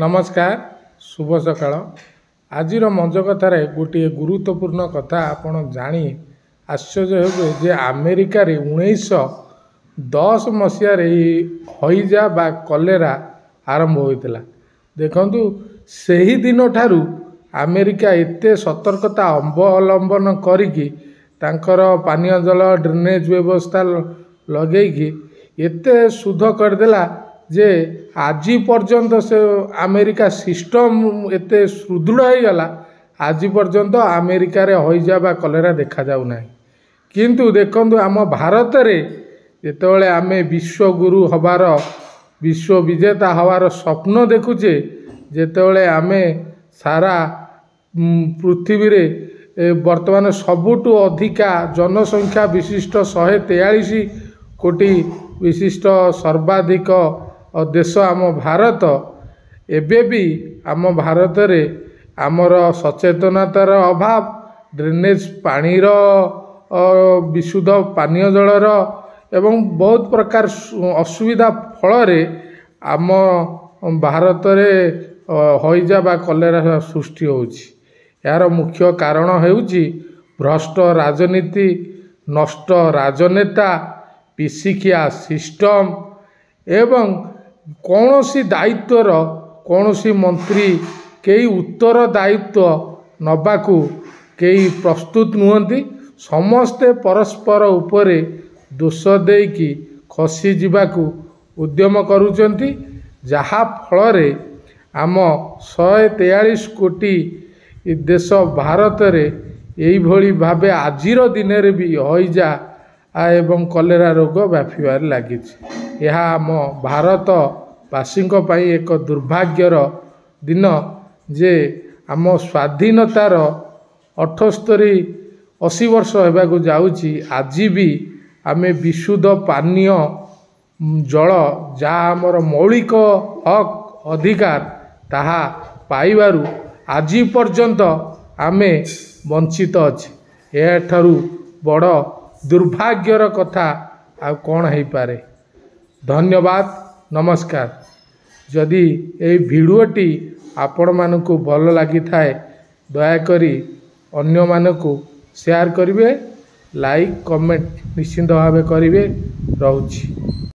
नमस्कार शुभ सकाळ आज मंज कथार गोटे गुरुत्वपूर्ण कथा आपण जानी आश्चर्य हे जे अमेरिका 1910 मसीह हईजा बा कलेरा आरंभ होता। देखु से ही दिन ठारू अमेरिका एते सतर्कता अवलंबन करिकी तांकर पानीय जल ड्रेनेज व्यवस्था लगेगी एते शुद्ध करदेला जे आज पर्यंत से अमेरिका सिस्टम एते सुदृढ़ हो गला। आज पर्यंत अमेरिका रे हईजा बा कलेरा देखा जाऊ ना। किंतु देखंतु आम भारत रे जेतेबेले आमे विश्वगुरु हबार विश्व विजेता हबार स्वप्न देखुचे, जेतेबेले आमे सारा पृथ्वी रे वर्तमान सबुठु अधिका जनसंख्या विशिष्ट 143 कोटी विशिष्ट सर्वाधिक देश आम भारत। एबे भी आम भारत रे आमर सचेतनतार अभाव, ड्रेनेज पानीर विशुद्ध पानीय जलर एवं बहुत प्रकार असुविधा फल आम भारत रे हईजा बा कलेरा सृष्टि होउछि। यार मुख्य कारण हेउछि भ्रष्ट राजनीति, नष्ट राजनेता, पिसिकिया सिस्टम एवं कौनसी दायित्वर कौनसी मंत्री कई उत्तर दायित्व नबाकू कई प्रस्तुत नुहंती। समस्ते परस्पर उपरे दोष देकी खसी जीवाकू उद्यम करुचंती, जहा फल रे आम 143 कोटी देश भारत रे एई भली भाबे आजिर दिन रे भी हईजा एवं कलेरा रोग व्यापीबार लागिछि। यह आम भारतवासी एक दुर्भाग्यर दिन जे आम स्वाधीनतार 78-80 वर्ष होबाकू जाउछि। आज भी आमे विशुद्ध पानीय जल जहाँ आमर मौलिक हक अधिकार ताहा पाइबारु आज पर्यंत आमे वंचित अछि। एठारु बड़ दुर्भाग्यर कथा आ कौन है पारे। धन्यवाद, नमस्कार। जदि ए भिडियोटी आपण मानकु भल लगी थाए दयाकरी अन्य मानकु शेयर करिवे, लाइक कमेंट निश्चिंत भावे करिवे। रहूछि।